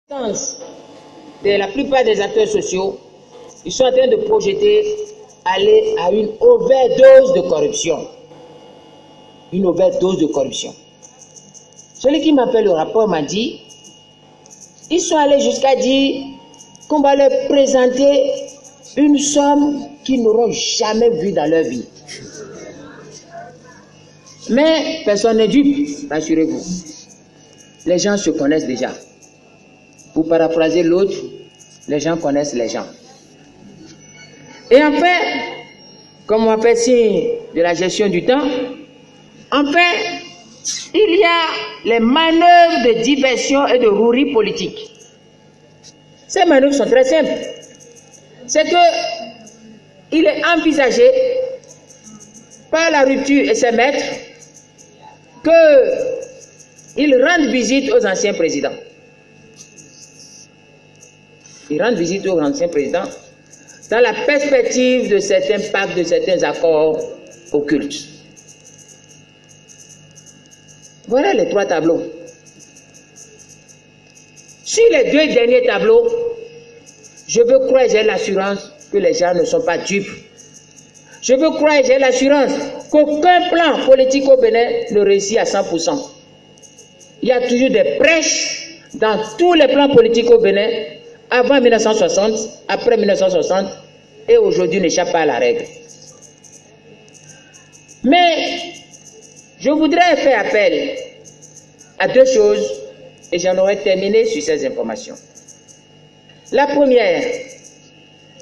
De la plupart des acteurs sociaux, ils sont en train de projeter aller à une overdose de corruption. Une overdose de corruption. Celui qui m'a fait le rapport m'a dit, ils sont allés jusqu'à dire qu'on va leur présenter une somme qu'ils n'auront jamais vue dans leur vie. Mais personne n'est dupe, rassurez-vous. Les gens se connaissent déjà. Pour paraphraser l'autre, les gens connaissent les gens. Et en fait, comme on fait signe de la gestion du temps, en fait, il y a les manœuvres de diversion et de rouerie politique. Ces manœuvres sont très simples. C'est que il est envisagé par la rupture et ses maîtres qu'ils rendent visite aux anciens présidents. Ils rendent visite aux anciens présidents dans la perspective de certains pactes, de certains accords occultes. Voilà les trois tableaux. Sur les deux derniers tableaux, je veux croire, j'ai l'assurance que les gens ne sont pas dupes. Je veux croire, j'ai l'assurance qu'aucun plan politique au Bénin ne réussit à 100%. Il y a toujours des brèches dans tous les plans politiques au Bénin, avant 1960, après 1960, et aujourd'hui n'échappe pas à la règle. Mais je voudrais faire appel à deux choses, et j'en aurai terminé sur ces informations. La première,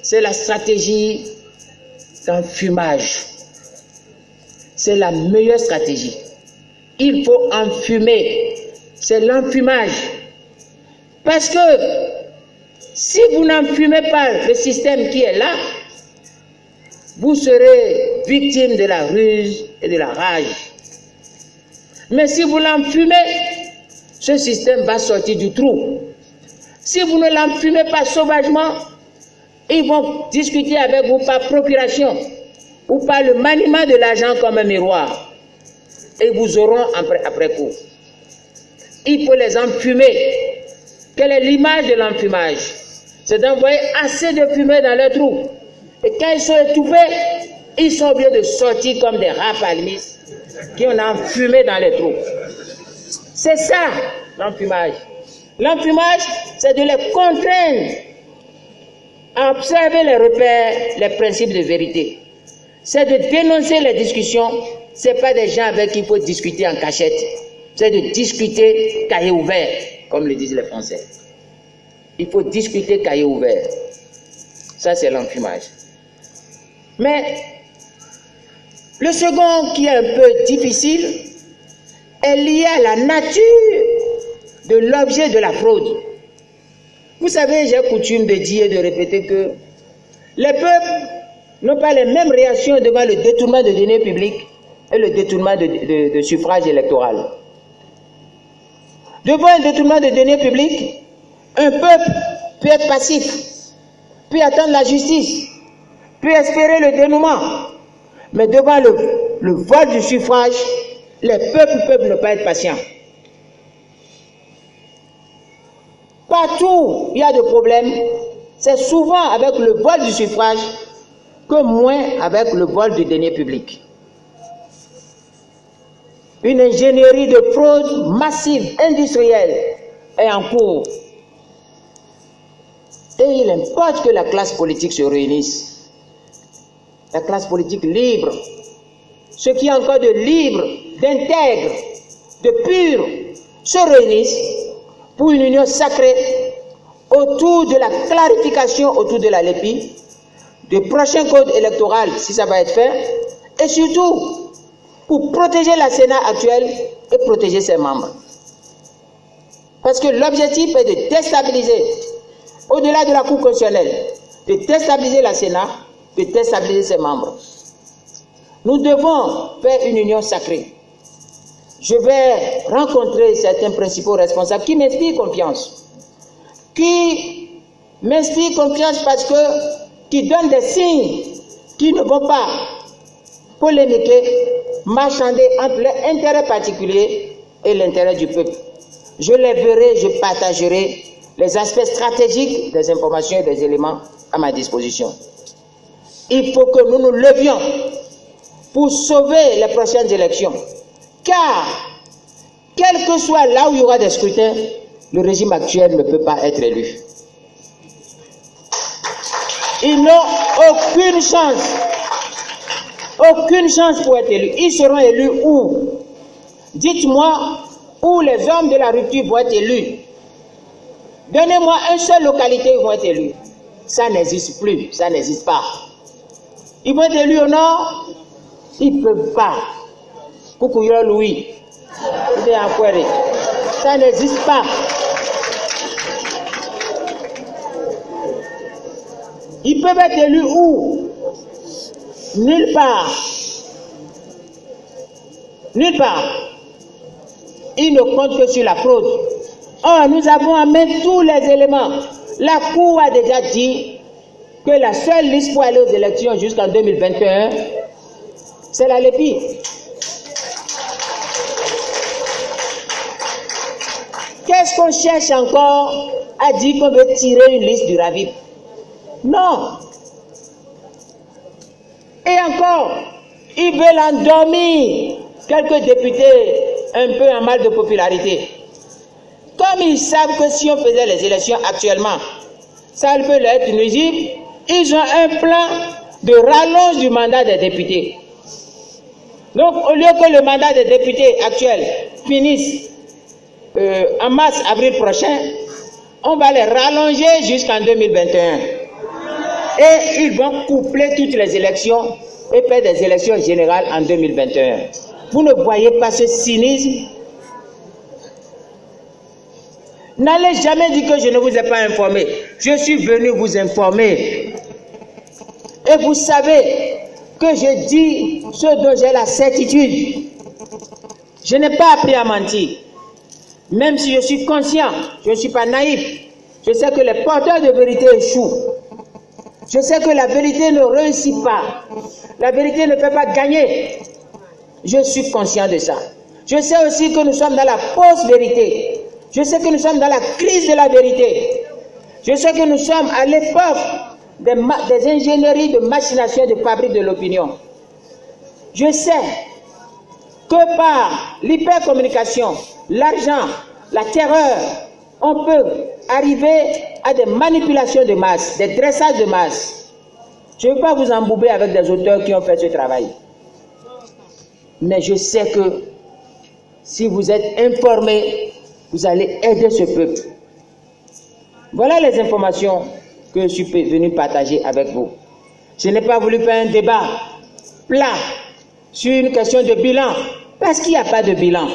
c'est la stratégie d'enfumage. C'est la meilleure stratégie. Il faut enfumer. C'est l'enfumage. Parce que si vous n'enfumez pas le système qui est là, vous serez victime de la ruse et de la rage. Mais si vous l'enfumez, ce système va sortir du trou. Si vous ne l'enfumez pas sauvagement, ils vont discuter avec vous par procuration ou par le maniement de l'argent comme un miroir. Et vous auront après coup. Il faut les enfumer. Quelle est l'image de l'enfumage? C'est d'envoyer assez de fumée dans leur trou. Et quand ils sont étouffés, ils sont obligés de sortir comme des rats palmistes qui ont enfumé dans les trous. C'est ça, l'enfumage. L'enfumage, c'est de les contraindre à observer les repères, les principes de vérité. C'est de dénoncer les discussions. Ce n'est pas des gens avec qui il faut discuter en cachette. C'est de discuter cahier ouvert, comme le disent les Français. Il faut discuter cahier ouvert. Ça, c'est l'enfumage. Mais le second, qui est un peu difficile, est lié à la nature de l'objet de la fraude. Vous savez, j'ai coutume de dire et de répéter que les peuples n'ont pas les mêmes réactions devant le détournement de deniers publics et le détournement de suffrage électoral. Devant un détournement de deniers publics, un peuple peut être passif, peut attendre la justice, peut espérer le dénouement. Mais devant le vol du suffrage, les peuples peuvent ne pas être patients. Partout il y a des problèmes, c'est souvent avec le vol du suffrage que moins avec le vol du denier public. Une ingénierie de fraude massive, industrielle, est en cours. Et il importe que la classe politique se réunisse. La classe politique libre, ce qui est encore de libre, d'intègre, de pur, se réunissent pour une union sacrée autour de la clarification, autour de la LEPI, du prochain code électoral, si ça va être fait, et surtout pour protéger la Sénat actuelle et protéger ses membres. Parce que l'objectif est de déstabiliser, au-delà de la Cour constitutionnelle, de déstabiliser la Sénat, de déstabiliser ses membres. Nous devons faire une union sacrée. Je vais rencontrer certains principaux responsables qui m'inspirent confiance. Qui m'inspirent confiance parce que, qui donnent des signes qui ne vont pas polémiquer, marchander entre l'intérêt particulier et l'intérêt du peuple. Je les verrai, je partagerai les aspects stratégiques des informations et des éléments à ma disposition. Il faut que nous nous levions pour sauver les prochaines élections. Car, quel que soit là où il y aura des scrutins, le régime actuel ne peut pas être élu. Ils n'ont aucune chance pour être élus. Ils seront élus où? Dites-moi où les hommes de la rupture vont être élus. Donnez-moi une seule localité où ils vont être élus. Ça n'existe plus, ça n'existe pas. Ils vont être élus au nord? Ils ne peuvent pas. Coucou Louis. Ça n'existe pas. Ils peuvent être élus où? Nulle part. Nulle part. Ils ne comptent que sur la fraude. Or, nous avons en main tous les éléments. La Cour a déjà dit que la seule liste pour aller aux élections jusqu'en 2021, c'est la LEPI. Qu'est-ce qu'on cherche encore à dire qu'on veut tirer une liste du RAVIP? Non. Et encore, ils veulent endormir quelques députés un peu en mal de popularité. Comme ils savent que si on faisait les élections actuellement, ça peut leur être nuisible, ils ont un plan de rallonge du mandat des députés. Donc, au lieu que le mandat des députés actuels finisse en mars, avril prochain, on va les rallonger jusqu'en 2021. Et ils vont coupler toutes les élections et faire des élections générales en 2021. Vous ne voyez pas ce cynisme? N'allez jamais dire que je ne vous ai pas informé. Je suis venu vous informer. Et vous savez que je dis ce dont j'ai la certitude. Je n'ai pas appris à mentir. Même si je suis conscient, je ne suis pas naïf. Je sais que les porteurs de vérité échouent. Je sais que la vérité ne réussit pas. La vérité ne peut pas gagner. Je suis conscient de ça. Je sais aussi que nous sommes dans la fausse vérité. Je sais que nous sommes dans la crise de la vérité. Je sais que nous sommes à l'époque des ingénieries de machination de fabrique de l'opinion. Je sais que par l'hypercommunication, l'argent, la terreur, on peut arriver à des manipulations de masse, des dressages de masse. Je ne veux pas vous embouber avec des auteurs qui ont fait ce travail. Mais je sais que si vous êtes informés, vous allez aider ce peuple. Voilà les informations que je suis venu partager avec vous. Je n'ai pas voulu faire un débat plat sur une question de bilan, parce qu'il n'y a pas de bilan.